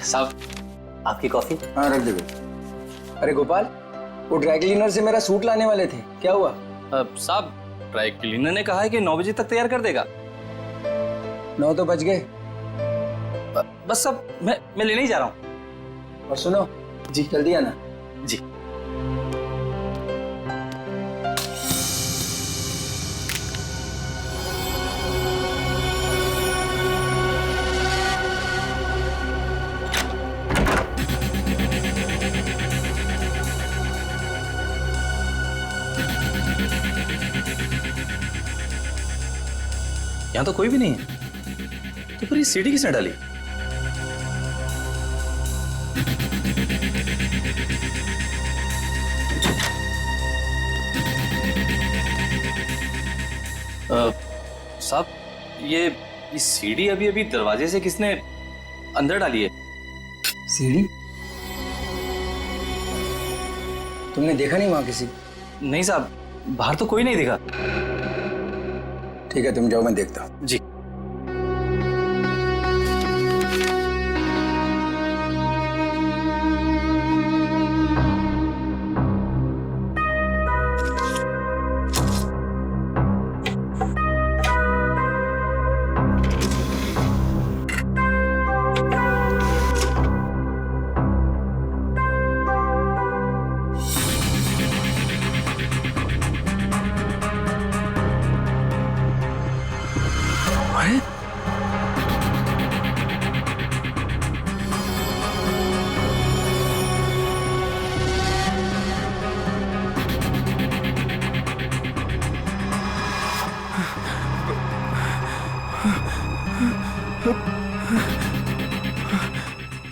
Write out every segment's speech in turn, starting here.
साहब आपकी कॉफी। हाँ रख दे। अरे गोपाल, वो ड्राई क्लीनर से मेरा सूट लाने वाले थे, क्या हुआ? साहब ड्राई क्लीनर ने कहा है कि 9 बजे तक तैयार कर देगा। 9 तो बज गए। बस अब मैं लेने ही जा रहा हूँ। और सुनो जी, जल्दी आना जी। यहाँ तो कोई भी नहीं है, तो फिर ये सीढ़ी किसने डाली? साहब ये सीढ़ी अभी दरवाजे से किसने अंदर डाली है? सीढ़ी? तुमने देखा नहीं वहां किसी? नहीं साहब, बाहर तो कोई नहीं दिखा। ठीक है, तुम जाओ, मैं देखता हूँ। जी।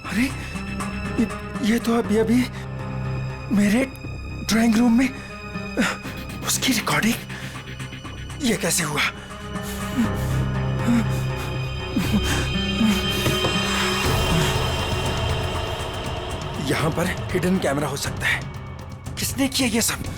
अरे ये तो अभी मेरे ड्राइंग रूम में उसकी रिकॉर्डिंग, ये कैसे हुआ? यहां पर हिडन कैमरा हो सकता है। किसने किया ये सब?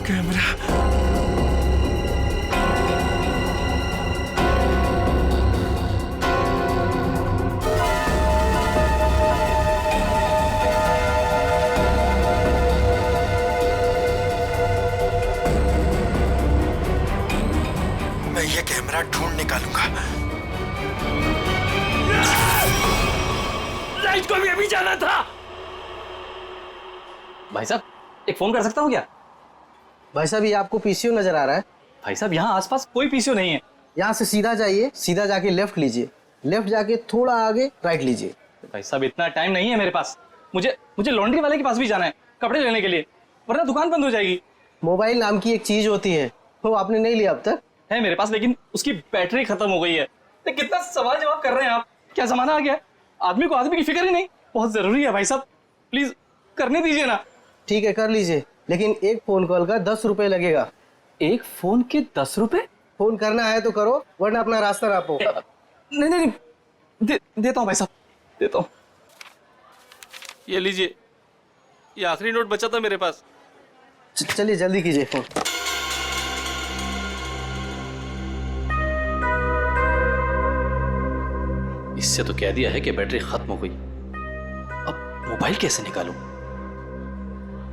कैमरा मैं ये कैमरा ढूंढ निकालूंगा। लाइट को भी अभी जाना था। भाई साहब एक फोन कर सकता हूँ क्या? भाई साहब ये आपको पीसीओ नजर आ रहा है? भाई साहब यहाँ आसपास कोई पीसीओ नहीं है। यहाँ से सीधा जाइए, सीधा जाके लेफ्ट लीजिए, लेफ्ट जाके थोड़ा आगे राइट लीजिए। भाई साहब इतना टाइम नहीं है मेरे पास। मुझे लॉन्ड्री वाले के पास भी जाना है कपड़े लेने के लिए, वरना दुकान बंद हो जाएगी। मोबाइल नाम की एक चीज होती है, वो आपने नहीं लिया अब तक? है मेरे पास, लेकिन उसकी बैटरी खत्म हो गई है। तो कितना सवाल जवाब कर रहे हैं आप? क्या जमाना आ गया? आदमी को आदमी की फिक्र ही नहीं। बहुत जरूरी है भाई साहब, प्लीज करने दीजिए ना। ठीक है कर लीजिए, लेकिन एक फोन कॉल का 10 रुपए लगेगा। एक फोन के 10 रुपए? फोन करना है तो करो, वरना अपना रास्ता नापो। नहीं देता हूँ भाई साहब, देता हूँ। ये लीजिए, ये आखिरी नोट बचा था मेरे पास। चलिए जल्दी कीजिए फोन। इससे तो कह दिया है कि बैटरी खत्म हो गई। अब मोबाइल कैसे निकालूं?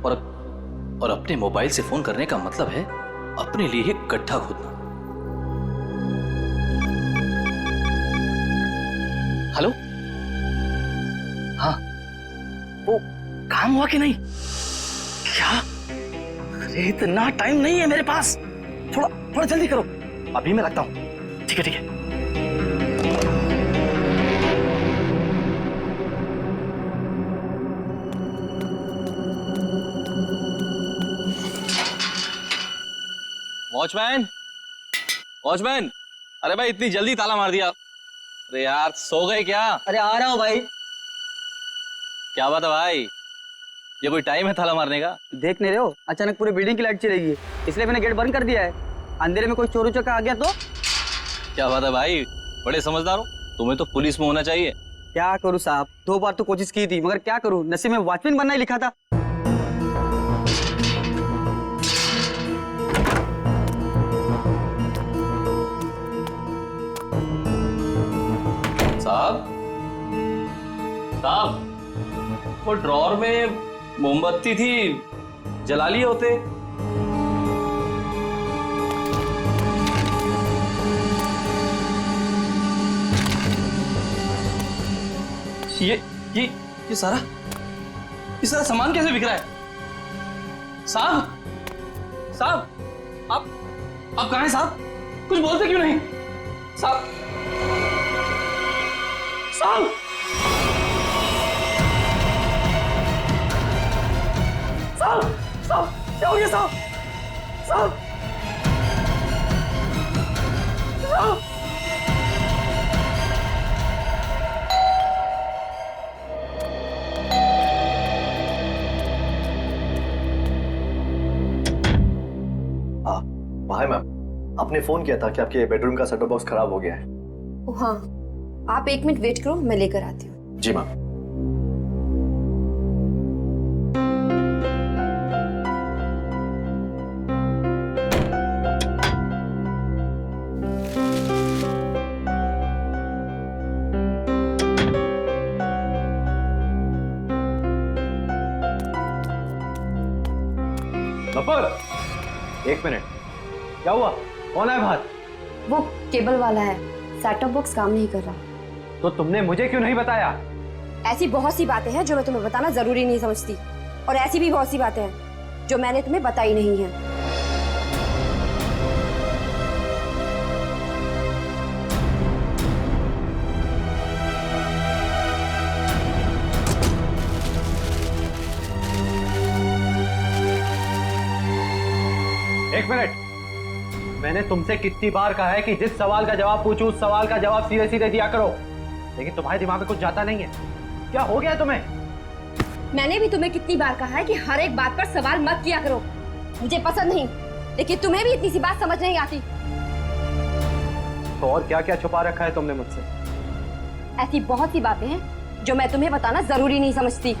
और अपने मोबाइल से फोन करने का मतलब है अपने लिए एक गड्ढा खोदना। हेलो, हाँ वो काम हुआ कि नहीं? क्या? अरे इतना टाइम नहीं है मेरे पास, थोड़ा जल्दी करो। अभी मैं रखता हूं। ठीक है ठीक है। वॉचमैन, वॉचमैन, अरे भाई इतनी जल्दी ताला मार दिया। अरे यार सो गए क्या? अरे आ रहा हूँ भाई। क्या बात है भाई, ये कोई टाइम है ताला मारने का? देख नहीं रहे हो, अचानक पूरी बिल्डिंग की लाइट चली गई, इसलिए मैंने गेट बंद कर दिया है। अंधेरे में कोई चोर उचक्का आ गया तो? क्या बात है भाई, बड़े समझदार हो। तुम्हें तो पुलिस में होना चाहिए। क्या करूँ साहब, 2 बार तो कोशिश की थी, मगर क्या करूँ, नसीब में वॉचमैन बनना ही लिखा था। साहब, साहब, वो ड्रॉर में मोमबत्ती थी, जला लिए होते। ये सारा सामान कैसे बिक रहा है? साहब, साहब, आप कहाँ हैं साहब? कुछ बोलते क्यों नहीं? साहब, साहब, साहब, साहब, क्या हो गया साहब? साहब, साहब, हाय मैम, आपने फोन किया था कि आपके बेडरूम का सेटअप बॉक्स खराब हो गया है। हाँ, आप 1 मिनट वेट करो, मैं लेकर आती हूँ। जी मैम। नफर, 1 मिनट, क्या हुआ? कौन है बाहर? वो केबल वाला है, सेटअप बॉक्स काम नहीं कर रहा। तो तुमने मुझे क्यों नहीं बताया? ऐसी बहुत सी बातें हैं जो मैं तुम्हें बताना जरूरी नहीं समझती, और ऐसी भी बहुत सी बातें हैं जो मैंने तुम्हें बताई नहीं है। एक मिनट, मैंने तुमसे कितनी बार कहा है कि जिस सवाल का जवाब पूछूं उस सवाल का जवाब सीधे सीधे दिया करो, लेकिन तुम्हारे दिमाग में कुछ जाता नहीं है। क्या हो गया तुम्हें? मैंने भी तुम्हें कितनी बार कहा है कि हर एक बात पर सवाल मत किया करो। मुझे पसंद नहीं, लेकिन तुम्हें भी इतनी सी बात समझ नहीं आती। तो और क्या क्या छुपा रखा है तुमने मुझसे? ऐसी बहुत सी बातें हैं जो मैं तुम्हें बताना जरूरी नहीं समझती।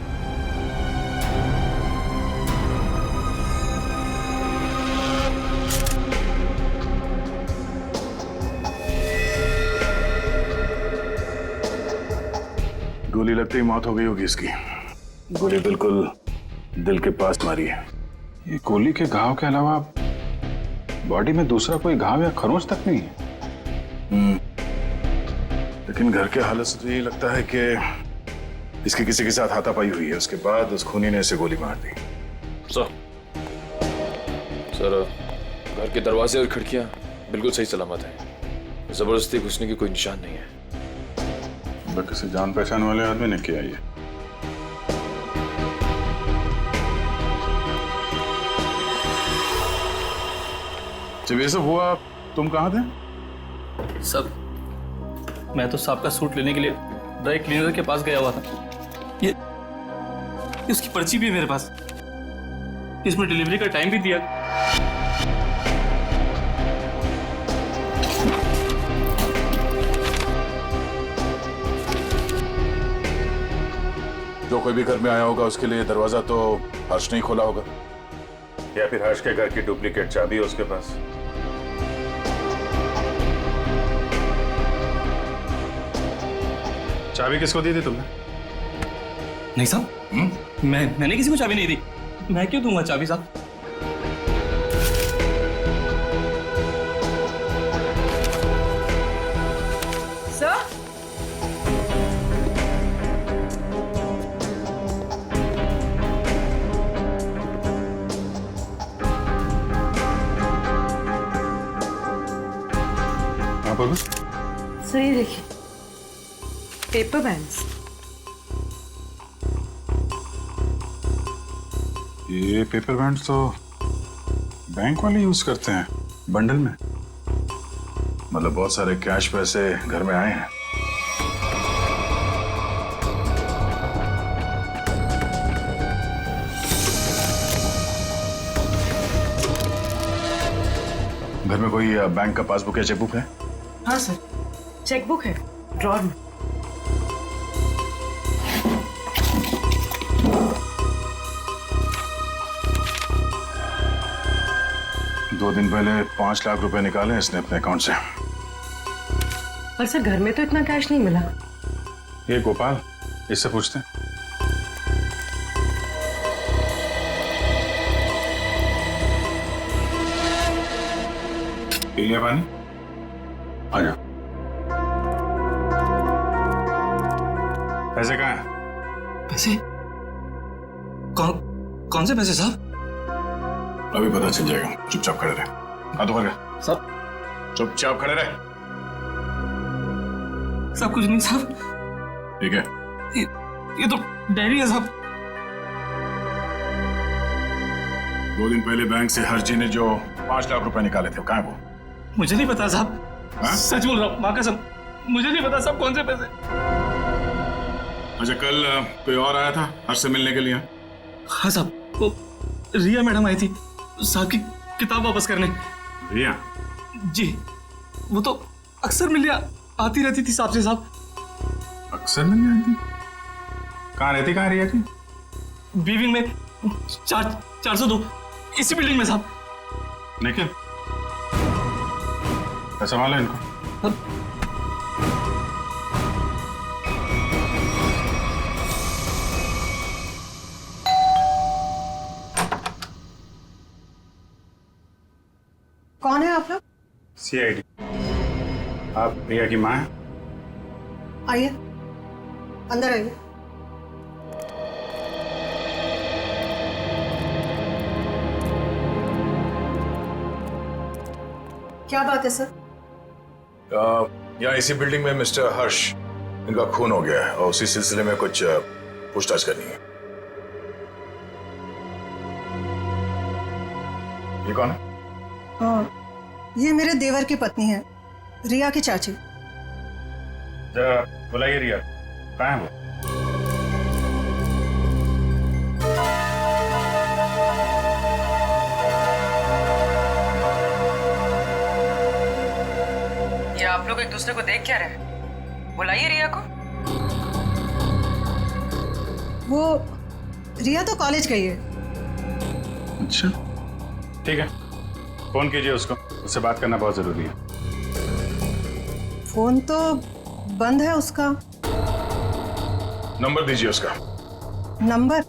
गोली लगते ही मौत हो गई होगी इसकी। गोली बिल्कुल दिल के पास मारी है। ये गोली के घाव के अलावा बॉडी में दूसरा कोई घाव या खरोंच तक नहीं है। लेकिन घर के हालत से तो यही लगता है कि इसकी किसी के साथ हाथापाई हुई है, उसके बाद उस खूनी ने इसे गोली मार दी। सर, घर के दरवाजे और खिड़कियां बिल्कुल सही सलामत हैं। जबरदस्ती घुसने की कोई निशान नहीं है। किसी जान पहचान वाले आदमी ने किया ये। जब ये सब हुआ तुम कहाँ थे? सब, मैं तो साहब का सूट लेने के लिए ड्राई क्लीनर के पास गया हुआ था। ये उसकी पर्ची भी है मेरे पास, इसमें डिलीवरी का टाइम भी दिया। जो कोई भी घर में आया होगा उसके लिए दरवाजा तो हर्ष नहीं खोला होगा, या फिर हर्ष के घर की डुप्लीकेट चाबी है उसके पास। चाबी किसको दी थी तुमने? नहीं साहब, मैंने किसी को चाबी नहीं दी। मैं क्यों दूंगा चाबी साहब? सर, यहाँ पर सर ये देखिए, पेपर बैंड्स। ये पेपर बैंड्स तो बैंक वाले यूज करते हैं बंडल में। मतलब बहुत सारे कैश पैसे घर में आए हैं। घर में कोई बैंक का पासबुक या चेकबुक है? हाँ सर, चेकबुक है ड्रॉर में। दो दिन पहले 5 लाख रुपए निकाले इसने अपने अकाउंट से। पर सर घर में तो इतना कैश नहीं मिला। ये गोपाल, इससे पूछते हैं। पी लिया पानी? आ जा। पैसे कहाँ हैं? पैसे? कौन से पैसे साहब? अभी पता चल जाएगा, चुपचाप खड़े रहे। हाथ ऊपर कर। साहब, चुपचाप खड़े रहे। सब कुछ नहीं साहब। ठीक है। ये तो डायरी है साहब। 2 दिन पहले बैंक से हर्जी ने जो 5 लाख रुपए निकाले थे, कहाँ है वो? मुझे नहीं पता साहब। हाँ? सच बोल रहा हूँ, माँ कसम, मुझे नहीं पता साहब कौन से पैसे। अच्छा, कल कोई और आया था हर्ष से मिलने के लिए? हाँ साहब, वो रिया मैडम आई थी साहब की किताब वापस करने। रिया? जी, वो तो अक्सर मिलने आती रहती थी साहब से साहब। अक्सर मिलने आती? कहाँ रहती, कहाँ रिया की? बी विंग में 402, इसी बिल्डिंग में साहब। निखिल, संभालो इनको। कौन है आप लोग? CID। आप रिया की माँ हैं? आइए, अंदर आइए। क्या बात है सर? यहाँ इसी बिल्डिंग में मिस्टर हर्ष, इनका खून हो गया है और उसी सिलसिले में कुछ पूछताछ करनी है। ये कौन है? ये मेरे देवर की पत्नी है, रिया की चाची। जरा बुलाइए रिया, कहाँ है वो? ये आप लोग एक दूसरे को देख क्या रहे? बुलाइए रिया को। वो रिया तो कॉलेज गई है। अच्छा, ठीक है, फोन कीजिए उसको, उससे बात करना बहुत जरूरी है। फोन तो बंद है उसका। नंबर दीजिए उसका। नंबर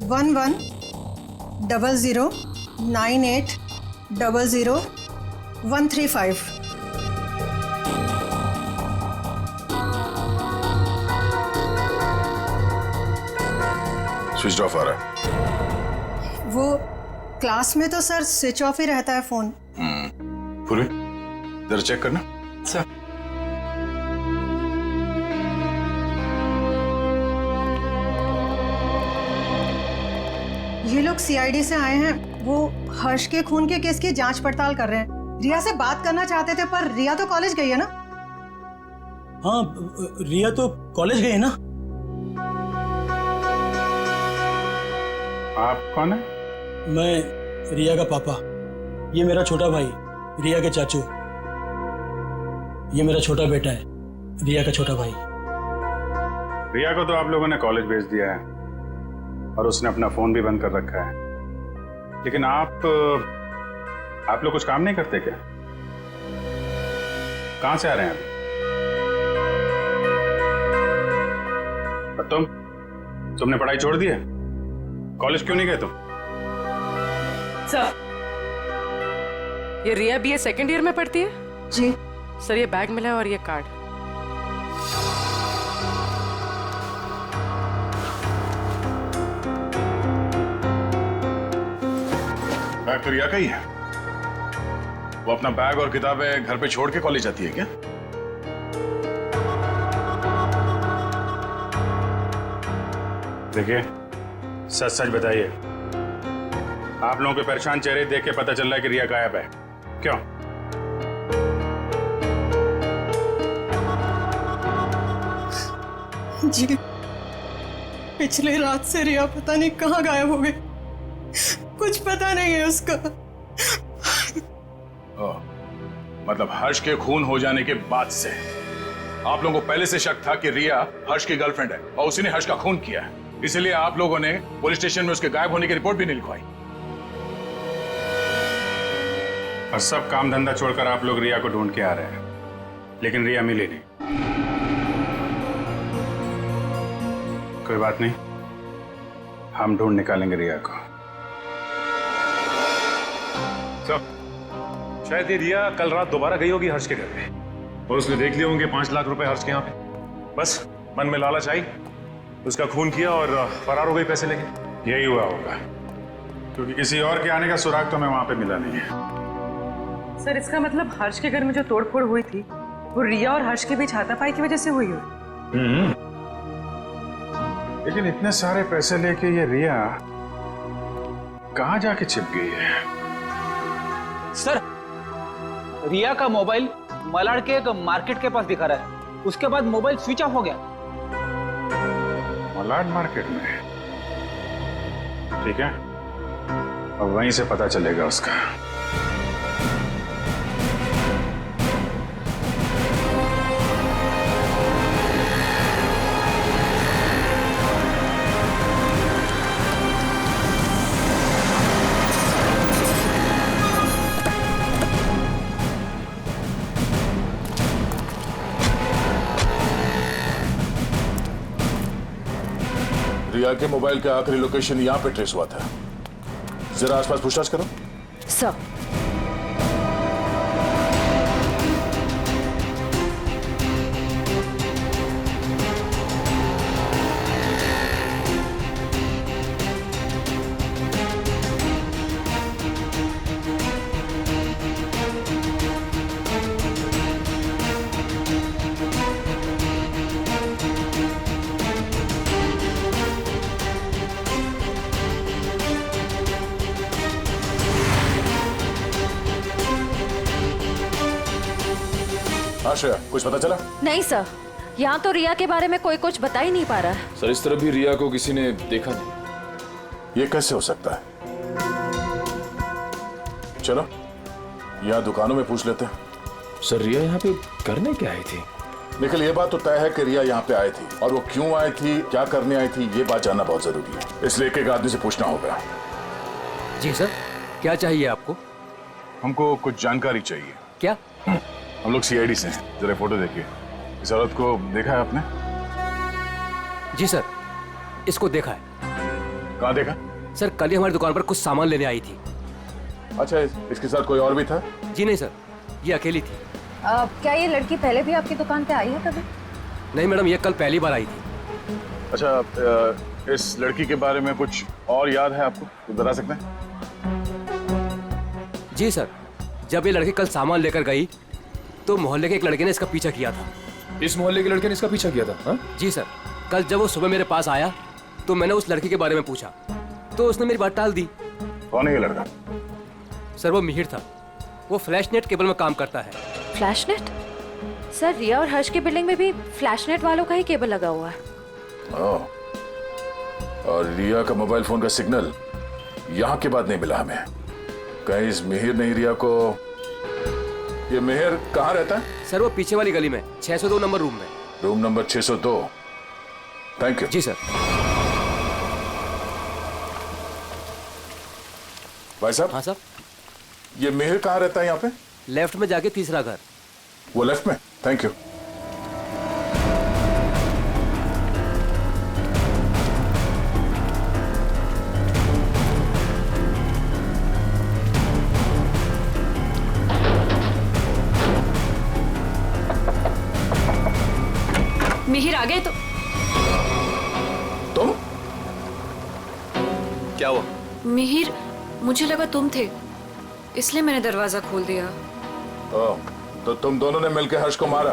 110098000135। स्विच ऑफ आ रहा है। वो क्लास में तो सर स्विच ऑफ ही रहता है फोन। पूरी जरा चेक करना। सर, ये लोग CID से आए हैं। वो हर्ष के खून के केस की जांच पड़ताल कर रहे हैं। रिया से बात करना चाहते थे, पर रिया तो कॉलेज गई है ना। हाँ, रिया तो कॉलेज गई है ना। आप कौन है? मैं रिया का पापा, ये मेरा छोटा भाई रिया के चाचू, ये मेरा छोटा बेटा है रिया का छोटा भाई। रिया को तो आप लोगों ने कॉलेज भेज दिया है और उसने अपना फोन भी बंद कर रखा है, लेकिन आप लोग कुछ काम नहीं करते क्या? कहां से आ रहे हैं अभी? तुमने पढ़ाई छोड़ दी है? कॉलेज क्यों नहीं गए तुम? सर, ये रिया BA सेकेंड ईयर में पढ़ती है? जी सर, ये बैग मिला है और ये कार्ड। बैग तो रिया का ही है। वो अपना बैग और किताबें घर पे छोड़ के कॉलेज जाती है क्या? देखिए, सच सच बताइए, आप लोगों के परेशान चेहरे देख के पता चल रहा है कि रिया गायब है। क्यों? जी, पिछले रात से रिया पता नहीं कहाँ गायब हो गई। कुछ पता नहीं है उसका। मतलब हर्ष के खून हो जाने के बाद से आप लोगों को पहले से शक था कि रिया हर्ष की गर्लफ्रेंड है और उसी ने हर्ष का खून किया है, इसलिए आप लोगों ने पुलिस स्टेशन में उसके गायब होने की रिपोर्ट भी नहीं लिखवाई। और सब काम धंधा छोड़कर आप लोग रिया को ढूंढ के आ रहे हैं, लेकिन रिया मिली नहीं। कोई बात नहीं, हम ढूंढ निकालेंगे रिया को। शायद ये रिया कल रात दोबारा गई होगी हर्ष के घर पे और उसने देख लिए होंगे 5 लाख रुपए हर्ष के यहाँ पे। बस मन में लालच आई, उसका खून किया और फरार हो गई पैसे लेके। यही हुआ होगा, क्योंकि किसी और के आने का सुराग तो हमें वहां पे मिला नहीं है। सर इसका मतलब हर्ष के घर में जो तोड़फोड़ हुई थी वो रिया और हर्ष के बीच हाथापाई की वजह से हुई हो। लेकिन इतने सारे पैसे लेके ये रिया कहाँ जाके छिप गई है? सर, रिया का मोबाइल मलाड के एक मार्केट के पास दिखा रहा है, उसके बाद मोबाइल स्विच ऑफ हो गया। मलाड मार्केट में? ठीक है, अब वहीं से पता चलेगा उसका। रिया के मोबाइल का आखिरी लोकेशन यहाँ पे ट्रेस हुआ था। जरा आसपास पूछताछ करो। सर, श्रेया, कुछ पता चला? नहीं सर, यहाँ तो रिया के बारे में कोई कुछ बता ही नहीं पा रहा है। सर, इस तरह भी रिया को किसी ने देखा नहीं। ये कैसे हो सकता है? चलो यहाँ दुकानों में पूछ लेते हैं। सर, रिया यहाँ पे करने क्या आई थी? निखिल, ये बात तो तय है कि रिया यहाँ पे आई थी, और वो क्यों आई थी, क्या करने आई थी, ये बात जानना बहुत जरूरी है। इसलिए एक आदमी से पूछना होगा। जी सर, क्या चाहिए आपको? हमको कुछ जानकारी चाहिए। क्या? हम लोग सीआईडी से हैं। जरा फोटो देखिए। इस औरत को देखा है आपने? जी सर, इसको देखा है। कहाँ देखा? सर, कल ही हमारी दुकान पर कुछ सामान लेने आई थी। अच्छा, इसके साथ कोई और भी था? जी नहीं सर, ये अकेली थी। क्या ये लड़की पहले भी आपकी दुकान पे आई है कभी? नहीं मैडम, ये कल पहली बार आई थी। अच्छा, इस लड़की के बारे में कुछ और याद है आपको? तो बता सकते हैं? जी सर, जब ये लड़की कल सामान लेकर गई तो मोहल्ले के एक लड़के ने इसका पीछा किया था। इस मोहल्ले के लड़के ने इसका पीछा किया था? हा? जी सर, कल जब वो सुबह मेरे पास आया तो मैंने उस लड़की के बारे में पूछा तो उसने मेरी बात टाल दी। कौन है ये लड़का? सर, वो मिहिर था। वो फ्लैश नेट केबल में काम करता है। Flash net? सर, रिया और हर्ष की बिल्डिंग में भी फ्लैश नेट वालों का ही केबल लगा हुआ है। और रिया का मोबाइल फोन का सिग्नल यहाँ के बाद नहीं मिला हमें। कहीं इस मिहिर ने रिया को... ये मिहिर कहाँ रहता है? सर, वो पीछे वाली गली में 602 नंबर रूम में। Room number 602। Thank you. जी सर। भाई साहब। हाँ सर। ये मिहिर कहाँ रहता है यहाँ पे? लेफ्ट में जाके तीसरा घर। वो लेफ्ट में? Thank you. मिहिर आ गए तो? तुम? क्या हुआ? मिहिर, मुझे लगा तुम थे, इसलिए मैंने दरवाजा खोल दिया। तो तुम दोनों ने मिलकर हर्ष को मारा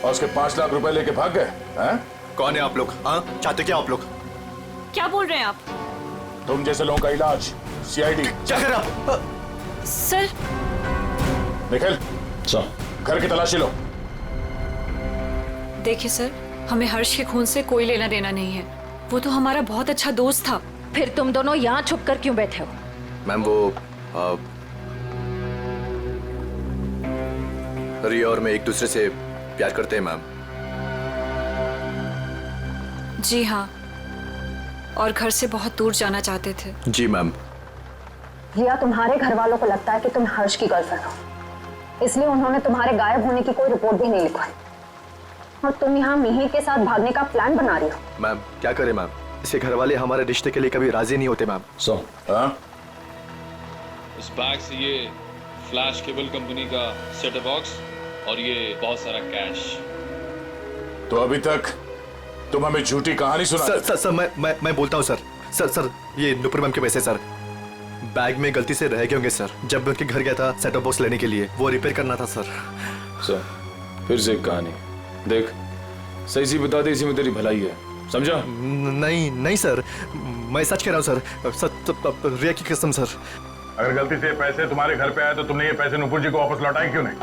और उसके 5 लाख रुपए लेके भाग गए हैं? कौन है आप लोग? हाँ, चाहते क्या आप लोग? क्या बोल रहे हैं आप? तुम जैसे लोगों का इलाज सीआईडी। क्या कर आप? सर। निखिल, घर की तलाशी लो। देखिए सर, हमें हर्ष के खून से कोई लेना देना नहीं है। वो तो हमारा बहुत अच्छा दोस्त था। फिर तुम दोनों यहाँ छुप कर क्यों बैठे हो? मैम वो रिया और मैं एक दूसरे से प्यार करते हैं मैम। जी हाँ, और घर से बहुत दूर जाना चाहते थे। जी मैम। रिया, तुम्हारे घर वालों को लगता है कि तुम हर्ष की गर्लफ्रेंड हो, इसलिए उन्होंने तुम्हारे गायब होने की कोई रिपोर्ट भी नहीं लिखवाई और तुम यहाँ मिहिर के साथ भागने का प्लान बना रही हो। मैम क्या करें मैम, इसके घर वाले हमारे रिश्ते के लिए कभी राजी नहीं होते मैम। इस बैग से ये फ्लैश केबल कंपनी का सेटअप बॉक्स और ये बहुत सारा कैश। तो अभी तक तुम हमें झूठी कहानी सुना। सर मैं बोलता हूँ सर, ये नुपुर मैम के पैसे सर बैग में गलती से रह गए होंगे सर। जब मैं उनके घर गया था सेटअप बॉक्स लेने के लिए, वो रिपेयर करना था सर। फिर से एक कहानी देख, सही सी बता दे, इसी में तेरी भलाई है, समझा? नहीं सर, मैं सच कह रहा हूँ सर, रिया की कसम सर। अगर गलती से पैसे तुम्हारे घर पे आए तो तुमने ये पैसे नुपुर जी को वापस लौटाए क्यों नहीं?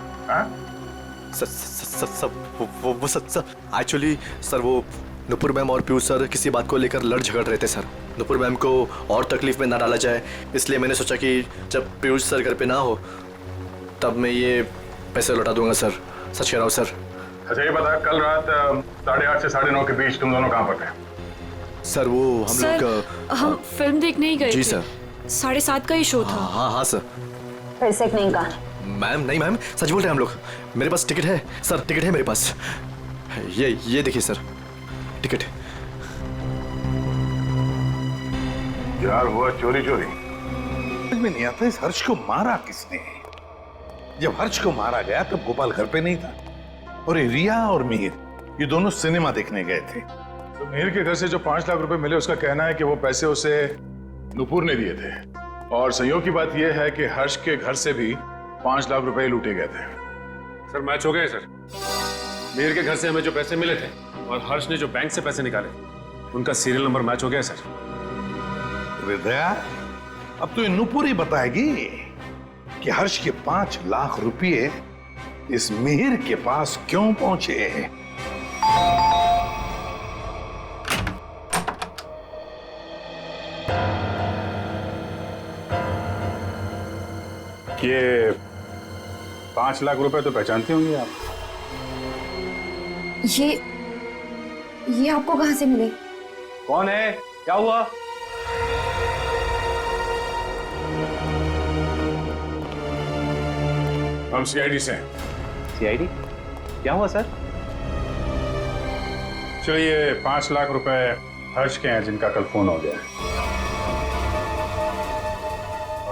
एक्चुअली सर वो नुपुर मैम और पीयूष सर किसी बात को लेकर लड़ झगड़ रहे थे सर। नुपुर मैम को और तकलीफ में ना डाला जाए, इसलिए मैंने सोचा कि जब पीयूष सर घर पे ना हो तब मैं ये पैसे लौटा दूंगा सर। सच कह रहा हूँ सर। अच्छा ये बता, कल रात 8:30 से 9:30 के बीच तुम दोनों कहाँ पर थे? सर वो हम लोग हम फिल्म देखने ही गए थे। जी सर। 7:30 का ही शो था। हाँ सर। फिर से एक नई कहानी। मैम नहीं मैम, सच बोल रहे हैं हम लोग। मेरे पास टिकट है सर, टिकट है मेरे पास। ये देखिए सर, टिकट। यार हुआ चोरी समझ में नहीं आता, इस हर्ष को मारा किसने? जब हर्ष को मारा गया तब गोपाल घर पे नहीं था और ये रिया और मिहिर ये दोनों सिनेमा देखने गए थे। तो मिहिर के घर से जो 5 लाख रुपए मिले, उसका कहना है कि वो पैसे उसे नुपुर ने दिए थे और संयोग की बात यह है कि हर्ष के घर से भी 5 लाख रुपए लूटे गए थे। सर मैच हो गए सर। मिहिर के घर से हमें जो पैसे मिले थे और हर्ष ने जो बैंक से पैसे निकाले, उनका सीरियल नंबर मैच हो गया सर। हृदया, अब तो ये नुपुर ही बताएगी कि हर्ष के 5 लाख रुपए इस मिहिर के पास क्यों पहुंचे। ये 5 लाख रुपए तो पहचानती होंगी आप? ये आपको कहां से मिले? कौन है? क्या हुआ? हम सीआईडी से हैं। सीआईडी? क्या हुआ सर? चलिए 5 लाख रुपए हर्ष के हैं जिनका कल फोन हो गया,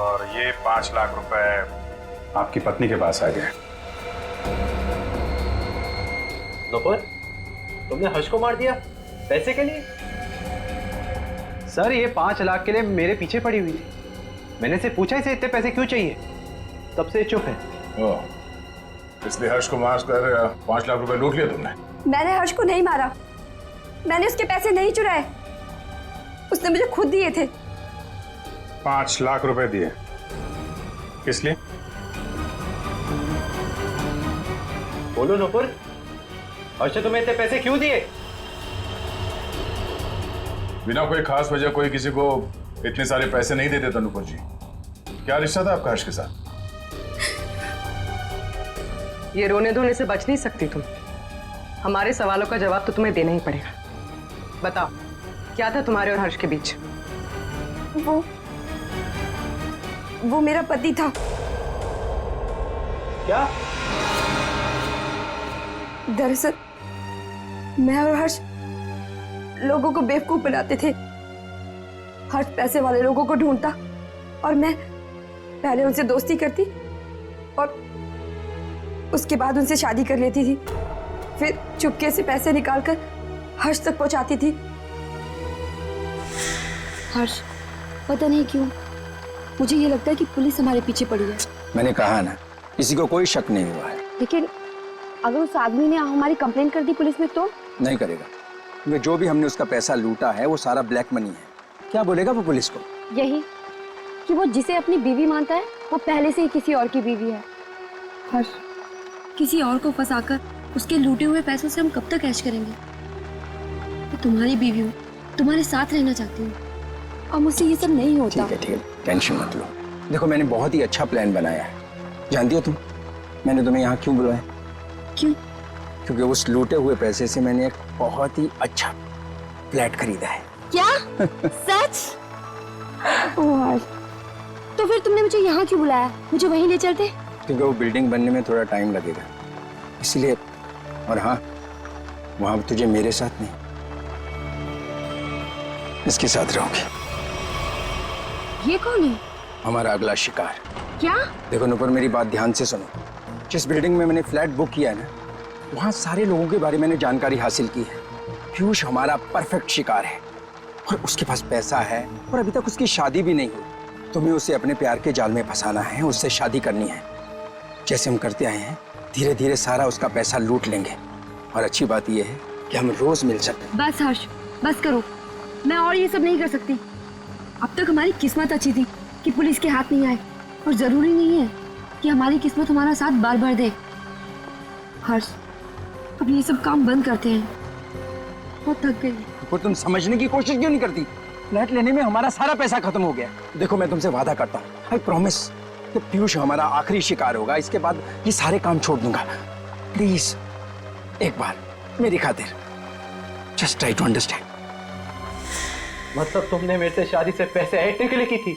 और ये 5 लाख रुपए आपकी पत्नी के पास आ गए। नुपुर, तुमने हर्ष को मार दिया पैसे के लिए? सर ये 5 लाख के लिए मेरे पीछे पड़ी हुई थी। मैंने से पूछा इसे इतने पैसे क्यों चाहिए, तब से चुप है। इसलिए हर्ष को मार कर 5 लाख रुपए लूट लिया तुमने? मैंने हर्ष को नहीं मारा, मैंने उसके पैसे नहीं चुराए, उसने मुझे खुद दिए थे। 5 लाख रुपए दिए किस लिए? बोलो नुपुर, हर्ष ने तुम्हें इतने पैसे क्यों दिए? बिना कोई खास वजह कोई किसी को इतने सारे पैसे नहीं दे देता नुपुर जी। क्या रिश्ता था आपका हर्ष के साथ? ये रोने धोने से बच नहीं सकती तुम। हमारे सवालों का जवाब तो तुम्हें देना ही पड़ेगा। बताओ, क्या था तुम्हारे और हर्ष के बीच? वो मेरा पति था। क्या? दरअसल मैं और हर्ष लोगों को बेवकूफ बनाते थे। हर्ष पैसे वाले लोगों को ढूंढता और मैं पहले उनसे दोस्ती करती और उसके बाद उनसे शादी कर लेती थी। फिर चुपके से पैसे निकालकर हर्ष तक पहुंचाती थी। हर्ष, पता नहीं क्यों मुझे ये लगता है कि पुलिस हमारे पीछे पड़ी है। मैंने कहा ना, किसी को कोई शक नहीं हुआ है। लेकिन अगर उस आदमी ने हमारी कंप्लेंट कर दी पुलिस में तो? नहीं करेगा, क्योंकि जो भी हमने उसका पैसा लूटा है वो सारा ब्लैक मनी है। क्या बोलेगा वो पुलिस को? यही कि वो जिसे अपनी बीवी मानता है वो पहले से ही किसी और की बीवी है। हर्ष, किसी और को फंसाकर उसके लूटे हुए पैसों से हम कब तक ऐश करेंगे? मैं तुम्हारी बीवी हूँ, तुम्हारे साथ रहना चाहती हूँ और मुझसे ये सब नहीं होता। ठीक है, टेंशन मत लो। देखो, मैंने बहुत ही अच्छा प्लान बनाया है। जानती हो तुम, मैंने तुम्हें यहाँ क्यों बुलाया? क्यों? क्योंकि उस लूटे हुए पैसे से मैंने एक बहुत ही अच्छा फ्लैट खरीदा है। क्या? सच? ओह हर्ष, तो फिर तुमने मुझे यहाँ क्यों बुलाया? मुझे वहीं ले चलते। क्योंकि वो बिल्डिंग बनने में थोड़ा टाइम लगेगा, इसलिए। और हाँ, वहां तुझे मेरे साथ नहीं, इसके साथ रहोगे। ये कौन है? हमारा अगला शिकार। क्या? देखो नुपुर, मेरी बात ध्यान से सुनो। जिस बिल्डिंग में मैंने फ्लैट बुक किया है ना, वहां सारे लोगों के बारे में मैंने जानकारी हासिल की है। पीयूष हमारा परफेक्ट शिकार है और उसके पास पैसा है और अभी तक उसकी शादी भी नहीं हुई। तुम्हें उसे अपने प्यार के जाल में फंसाना है, उससे शादी करनी है। जैसे हम करते आए हैं, धीरे धीरे सारा उसका पैसा लूट लेंगे। और अच्छी बात यह है कि हम रोज मिल सकते। बस हर्ष, बस करो। मैं और ये सब नहीं कर सकती। अब तक हमारी किस्मत अच्छी थी कि पुलिस के हाथ नहीं आए, और जरूरी नहीं है कि हमारी किस्मत हमारा साथ बार बार दे। हर्ष, अब ये सब काम बंद करते हैं। बहुत थक गई। तो तुम समझने की कोशिश क्यों नहीं करती? फ्लैट लेने में हमारा सारा पैसा खत्म हो गया। देखो, मैं तुमसे वादा करता हूँ, आई प्रॉमिस, कि पीयूष हमारा आखिरी शिकार होगा। इसके बाद ये सारे काम छोड़ दूंगा। प्लीज एक बार मेरी खातिर, जस्ट ट्राई टू अंडरस्टैंड। मतलब तुमने मेरे से शादी से पैसे ऐंठने के लिए की थी?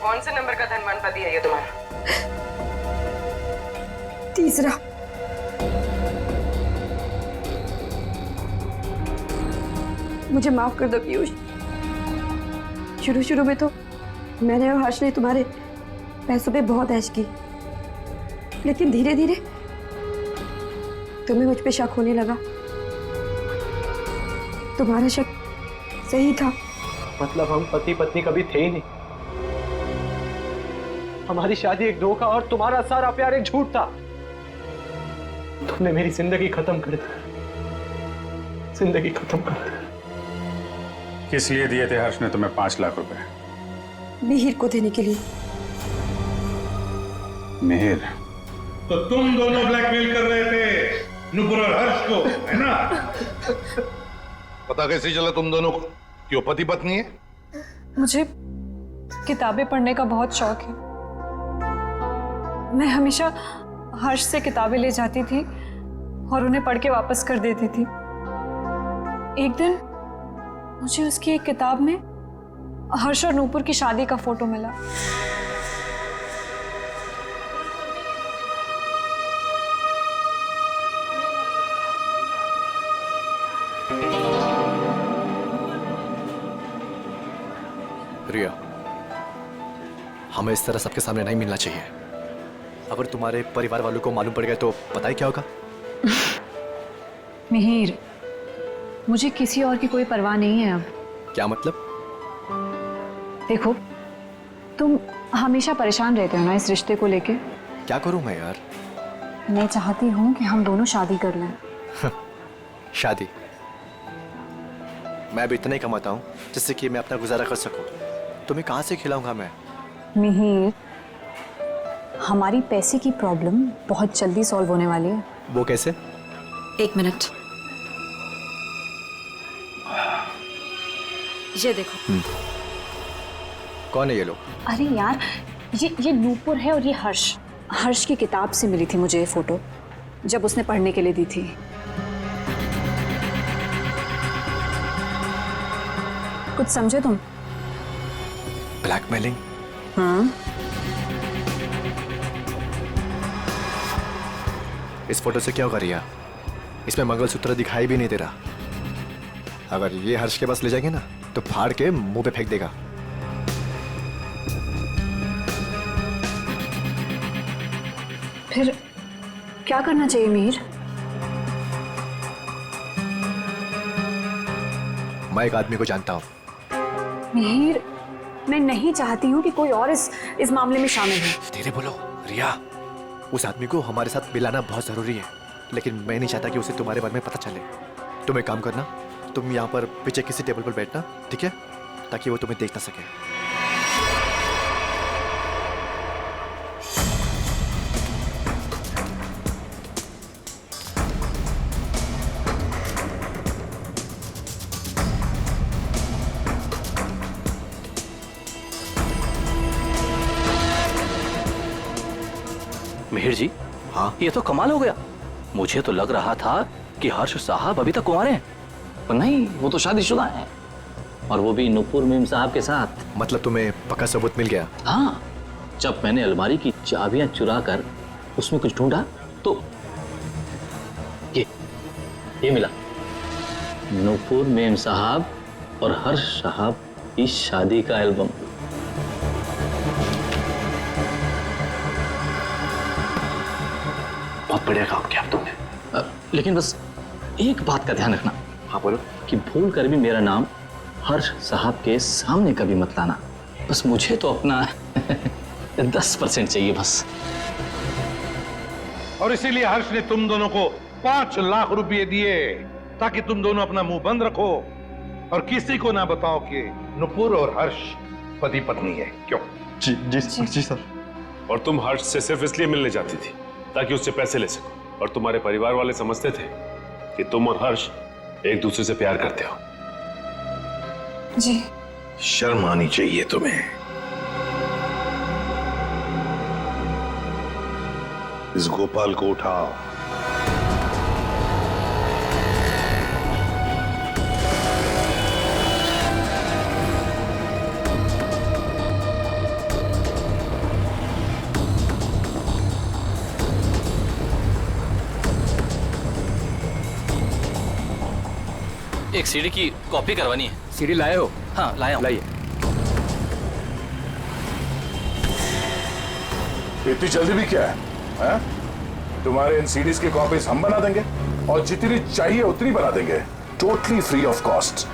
कौन से नंबर का धनवान पति है ये तुम्हारा? तीसरा। मुझे माफ कर दो पीयूष। शुरू में तो मैंने और हर्ष ने तुम्हारे पैसों पे बहुत ऐश की, लेकिन धीरे धीरे तुम्हें मुझ पे शक होने लगा। तुम्हारा शक सही था। मतलब हम पति पत्नी कभी थे ही नहीं। हमारी शादी एक धोखा और तुम्हारा सारा प्यार एक झूठ था। तुमने मेरी जिंदगी खत्म कर दी, जिंदगी खत्म कर दी। किस लिए दिए थे हर्ष ने तुम्हें 5 लाख रुपए? मिहिर को देने के लिए। मिहिर? तो तुम दोनों ब्लैकमेल कर रहे थे नुपुर और हर्ष को, है ना? पता कैसे चला तुम दोनों को कि वो पति पत्नी है? मुझे किताबें पढ़ने का बहुत शौक है। मैं हमेशा हर्ष से किताबें ले जाती थी और उन्हें पढ़ के वापस कर देती थी। एक दिन मुझे उसकी एक किताब में हर्ष और नूपुर की शादी का फोटो मिला। रिया, हमें इस तरह सबके सामने नहीं मिलना चाहिए। अगर तुम्हारे परिवार वालों को मालूम पड़ गया तो पता है क्या होगा? मिहिर, मुझे किसी और की कोई परवाह नहीं है अब। क्या मतलब? देखो, तुम हमेशा परेशान रहते हो ना इस रिश्ते को लेके। क्या करूं मैं यार? मैं चाहती हूँ कि हम दोनों शादी कर लें। शादी? मैं भी इतना ही कमाता हूँ जिससे कि मैं अपना गुजारा कर सकूं। तुम्हें कहाँ से खिलाऊंगा मैं? मिहिर, हमारी पैसे की प्रॉब्लम बहुत जल्दी सॉल्व होने वाली है। वो कैसे? 1 मिनट, ये देखो। कौन है ये लोग? अरे यार, ये नूपुर है और ये हर्ष। हर्ष की किताब से मिली थी मुझे ये फोटो, जब उसने पढ़ने के लिए दी थी। कुछ समझे तुम? ब्लैकमेलिंग? हाँ। इस फोटो से क्या होगा रिया? इसमें मंगलसूत्र दिखाई भी नहीं दे रहा। अगर ये हर्ष के पास ले जाएंगे ना तो फाड़ के मुंह पे फेंक देगा। फिर क्या करना चाहिए मिहिर? मैं एक आदमी को जानता हूं। मिहिर, मैं नहीं चाहती हूँ कि कोई और इस मामले में शामिल हो। धीरे बोलो रिया, उस आदमी को हमारे साथ मिलाना बहुत जरूरी है, लेकिन मैं नहीं चाहता कि उसे तुम्हारे बारे में पता चले। तुम एक काम करना, तुम यहाँ पर पीछे किसी टेबल पर बैठना, ठीक है, ताकि वो तुम्हें देख ना सके। मिहिर जी, हाँ, ये तो कमाल हो गया। मुझे तो लग रहा था कि हर्ष साहब अभी तक कुंवारे हैं, पर नहीं, वो तो शादीशुदा हैं, और वो भी नुपुर मीम साहब के साथ। मतलब तुम्हें पक्का सबूत मिल गया? हाँ, जब मैंने अलमारी की चाबियां चुरा कर उसमें कुछ ढूंढा तो ये मिला, नुपुर मीम साहब और हर्ष साहब की शादी का एल्बम। बहुत बढ़िया काम किया तुमने, लेकिन बस एक बात का ध्यान रखना। हाँ बोलो। कि भूल कर भी मेरा नाम हर्ष साहब के सामने कभी मत लाना। बस मुझे तो अपना 10% चाहिए बस। और इसीलिए हर्ष ने तुम दोनों को 5 लाख रुपए दिए ताकि तुम दोनों अपना मुंह बंद रखो और किसी को ना बताओ कि नुपुर और हर्ष पति पत्नी है। क्यों? जी जी जी सर। और तुम हर्ष से सिर्फ इसलिए मिलने जाती थी ताकि उससे पैसे ले सको, और तुम्हारे परिवार वाले समझते थे कि तुम और हर्ष एक दूसरे से प्यार करते हो। जी। शर्म आनी चाहिए तुम्हें। इस गोपाल को उठाओ। एक सीडी की कॉपी करवानी है। सीडी लाए हो? हाँ लाया हूं। लाइए। इतनी जल्दी भी क्या है? तुम्हारे इन सीडीज की कॉपीज हम बना देंगे और जितनी चाहिए उतनी बना देंगे, totally free of cost.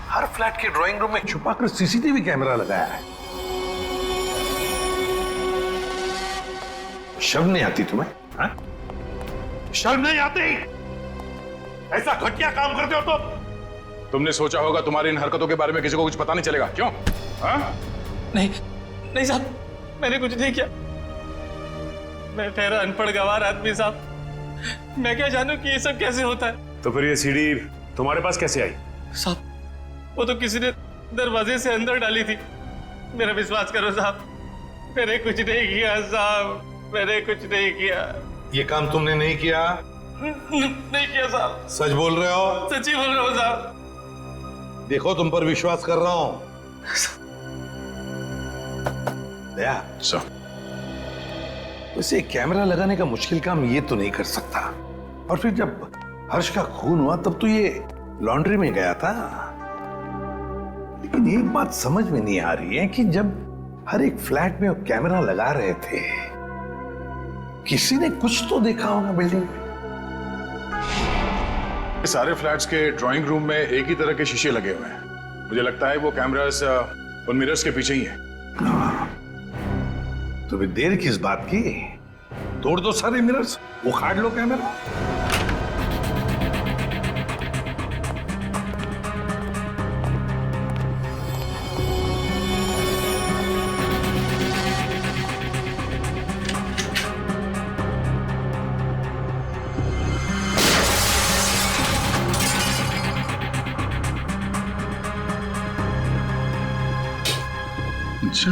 Her flat के ड्राइंग रूम में छुपाकर सीसीटीवी कैमरा लगाया है। शर्म नहीं आती तुम्हें? हाँ? शर्म नहीं आती? ऐसा घटिया काम करते हो तुमने सोचा होगा तुम्हारी इन हरकतों के बारे में किसी को कुछ पता नहीं चलेगा, क्यों? हाँ? नहीं साहब, मैंने कुछ नहीं किया। मैं ठहरा अनपढ़ गंवार आदमी साहब, मैं क्या जानूं कि ये सब कैसे होता है। तो फिर ये सीडी तुम्हारे पास कैसे आई? साहब, वो तो किसी ने दरवाजे से अंदर डाली थी। मेरा विश्वास करो साहब, मैंने कुछ नहीं किया साहब, मैंने कुछ नहीं किया। ये काम तुमने नहीं किया? नहीं किया साहब। सच बोल रहे हो? सच्ची बोल रहा हूँ साहब। देखो तुम पर विश्वास कर रहा हूं। दया, वैसे कैमरा लगाने का मुश्किल काम ये तो नहीं कर सकता। और फिर जब हर्ष का खून हुआ तब तो ये लॉन्ड्री में गया था। लेकिन एक बात समझ में नहीं आ रही है कि जब हर एक फ्लैट में वो कैमरा लगा रहे थे, किसी ने कुछ तो देखा होगा बिल्डिंग में। सारे फ्लैट्स के ड्राइंग रूम में एक ही तरह के शीशे लगे हुए हैं। मुझे लगता है वो कैमरास उन मिरर्स के पीछे ही हैं। तो फिर देर किस बात की? तोड़ दो सारे मिरर्स, उखाड़ लो कैमरा। अच्छा,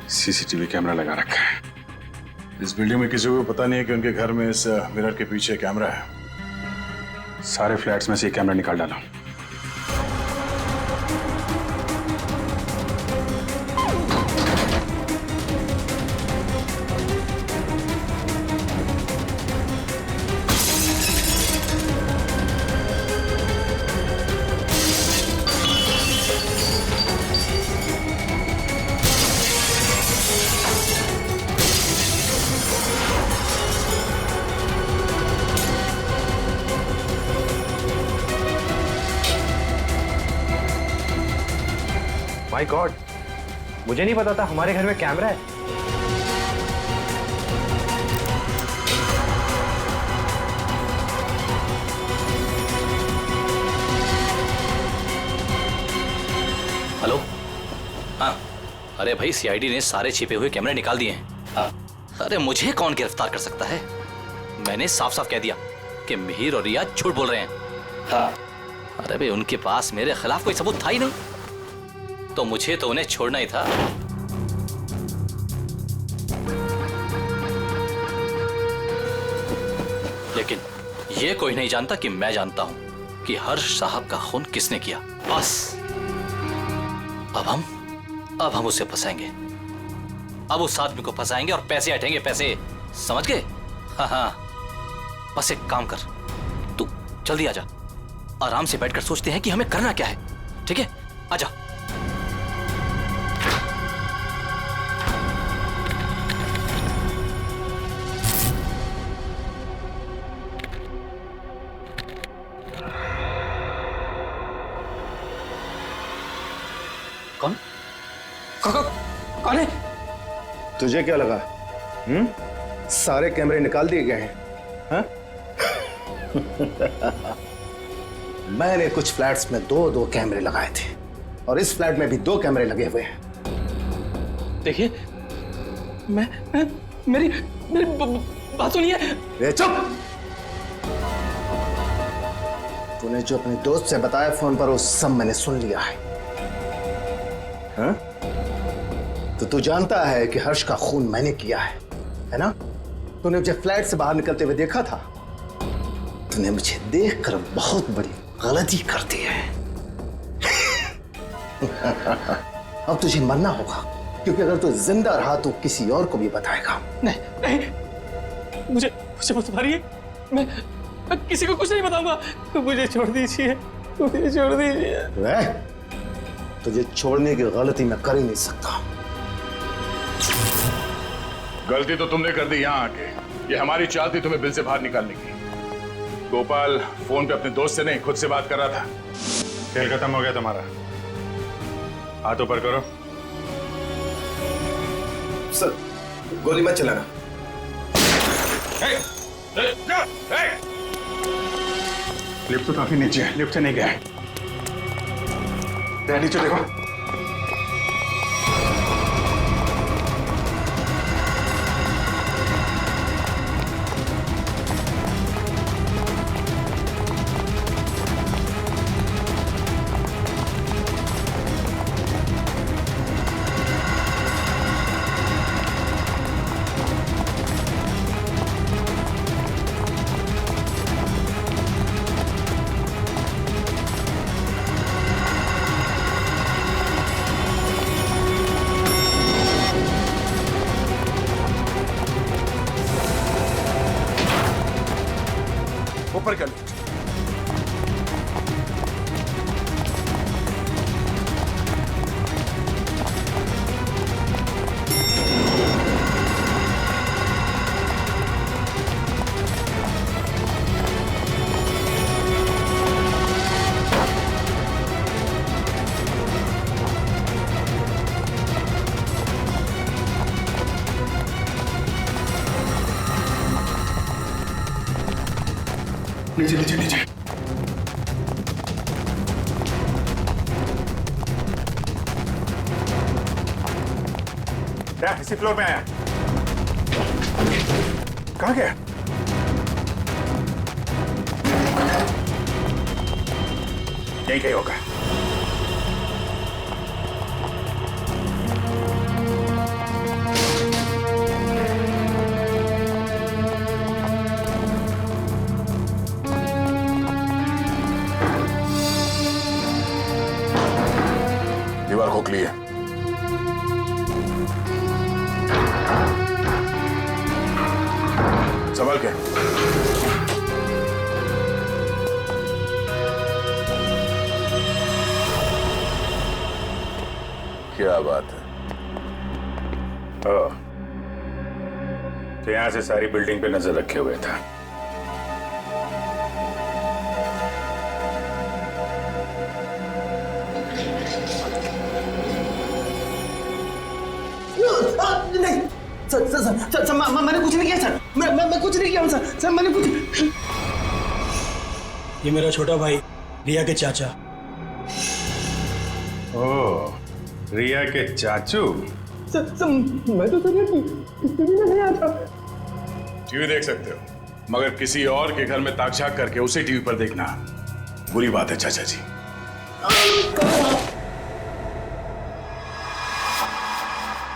सीसीटीवी कैमरा लगा रखा है। इस बिल्डिंग में किसी को पता नहीं है कि उनके घर में इस मिरर के पीछे कैमरा है। सारे फ्लैट्स में से ये कैमरा निकाल डाला। माय गॉड, मुझे नहीं पता था हमारे घर में कैमरा है। हेलो। हाँ, अरे भाई सीआईडी ने सारे छिपे हुए कैमरे निकाल दिए हैं। हाँ। अरे मुझे कौन गिरफ्तार कर सकता है? मैंने साफ साफ कह दिया कि मिहिर और रिया झूठ बोल रहे हैं। हाँ। अरे भाई उनके पास मेरे खिलाफ कोई सबूत था ही नहीं, तो मुझे तो उन्हें छोड़ना ही था। लेकिन ये कोई नहीं जानता कि मैं जानता हूं कि हर्ष साहब का खून किसने किया। बस अब हम उसे फंसाएंगे। अब उस आदमी को फंसाएंगे और पैसे हटेंगे, पैसे। समझ गए? हाँ हाँ, बस एक काम कर, तू जल्दी आजा। आराम से बैठकर सोचते हैं कि हमें करना क्या है। ठीक है, आजा। कौन कौन है? तुझे क्या लगा? सारे कैमरे निकाल दिए गए हैं? हाँ? मैंने कुछ फ्लैट्स में दो कैमरे लगाए थे और इस फ्लैट में भी 2 कैमरे लगे हुए हैं। देखिए, मेरी बात सुनिए। चुप! तूने जो अपने दोस्त से बताया फोन पर वो सब मैंने सुन लिया है। हाँ? तो तू जानता है कि हर्ष का खून मैंने किया है ना? तूने मुझे फ्लैट से बाहर निकलते हुए देखा था। तूने मुझे देखकर बहुत बड़ी गलती कर दी है। अब तुझे मरना होगा, क्योंकि अगर तू जिंदा रहा तो किसी और को भी बताएगा। नहीं, मुझे मत मारिए। मैं किसी को कुछ नहीं बताऊंगा। मुझे छोड़ दीजिए, मुझे छोड़ दीजिए। तुझे छोड़ने की गलती मैं कर ही नहीं सकता। गलती तो तुमने कर दी यहाँ आके। ये हमारी चाल थी तुम्हें बिल से बाहर निकालने की। गोपाल फोन पे अपने दोस्त से नहीं खुद से बात कर रहा था। खेल खत्म हो गया तुम्हारा। हाथ ऊपर करो। सर, गोली मत चलाना। लिफ्ट तो काफी नीचे है, लिफ्ट से नहीं गया। नीचे देखो। ऊपर कर लिफ्ट। नीचे नीचे नीचे। क्या इसी फ्लोर में आया? कहाँ गया? यही कहीं होगा। दीवार खोखली है। संभाल के। क्या बात है? तो यहां से सारी बिल्डिंग पे नजर रखे हुए था। नहीं sir sir sir sir, sir मैंने कुछ नहीं किया सर। मैं कुछ नहीं किया हूँ सर। सर मैंने कुछ। ये मेरा छोटा भाई रिया के चाचा। ओह, रिया के चाचू। सर मैं तो टीवी नहीं आता। टीवी देख सकते हो, मगर किसी और के घर में ताकझाक करके उसे टीवी पर देखना बुरी बात है चाचा जी।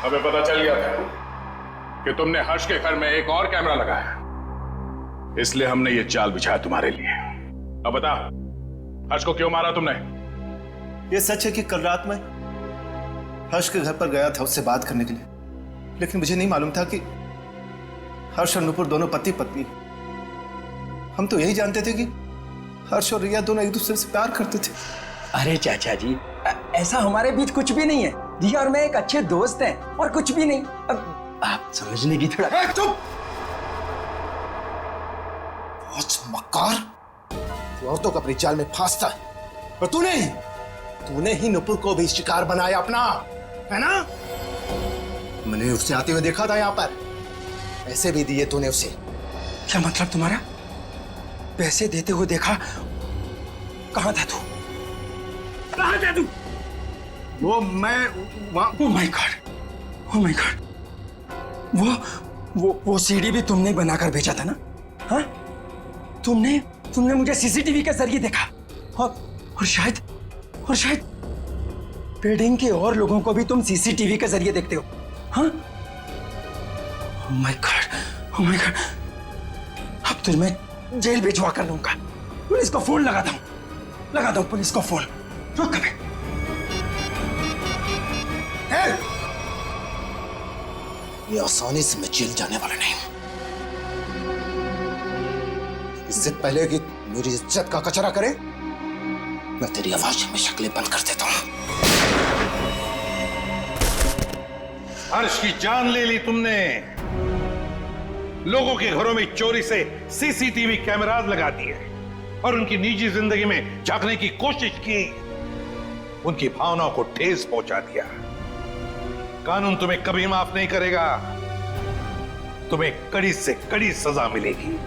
हमें पता चल गया था कि तुमने हर्ष के घर में एक और कैमरा लगाया, इसलिए हमने ये चाल बिछाया तुम्हारे लिए। अब बता, हर्ष को क्यों मारा तुमने? ये सच है कि कल रात में हर्ष के घर पर गया था उससे बात करने के लिए, लेकिन मुझे नहीं मालूम था कि हर्ष और नुपुर दोनों पति पत्नी। हम तो यही जानते थे कि हर्ष और रिया दोनों एक दूसरे से प्यार करते थे। अरे चाचा जी, ऐसा हमारे बीच कुछ भी नहीं है। रिया और मैं एक अच्छे दोस्त हैं और कुछ भी नहीं। अब आप समझने की थोड़ा। चुप! बहुत मक्कार, तू औरतों को अपनी जाल में फांसता है, और तूने ही नुपुर को भी शिकार बनाया अपना, है ना? मैंने उसे आते हुए देखा था यहाँ पर, पैसे भी दिए तूने उसे। क्या मतलब तुम्हारा? पैसे देते हुए देखा? कहाँ था तू? कहाँ था तू? वो मैं oh my God, oh my God. वो सीडी भी तुमने ही बनाकर भेजा था ना? हाँ? तुमने मुझे सीसीटीवी के जरिए देखा, और शायद बिल्डिंग के और लोगों को भी तुम सीसीटीवी के जरिए देखते हो। हाँ? Oh my God, oh my God. अब तो मैं जेल भिजवा कर लूंगा। पुलिस को फोन लगाता हूँ पुलिस को फोन। रुक कभी। ये आसानी से मैं जेल जाने वाला नहीं। इससे पहले कि मेरी इज्जत का कचरा करे, मैं तेरी आवाज में शक्लें बंद कर देता हूँ। हर्ष की जान ले ली तुमने। लोगों के घरों में चोरी से सीसीटीवी कैमरास लगा दिए और उनकी निजी जिंदगी में झांकने की कोशिश की। उनकी भावनाओं को ठेस पहुंचा दिया। कानून तुम्हें कभी माफ नहीं करेगा। तुम्हें कड़ी से कड़ी सजा मिलेगी।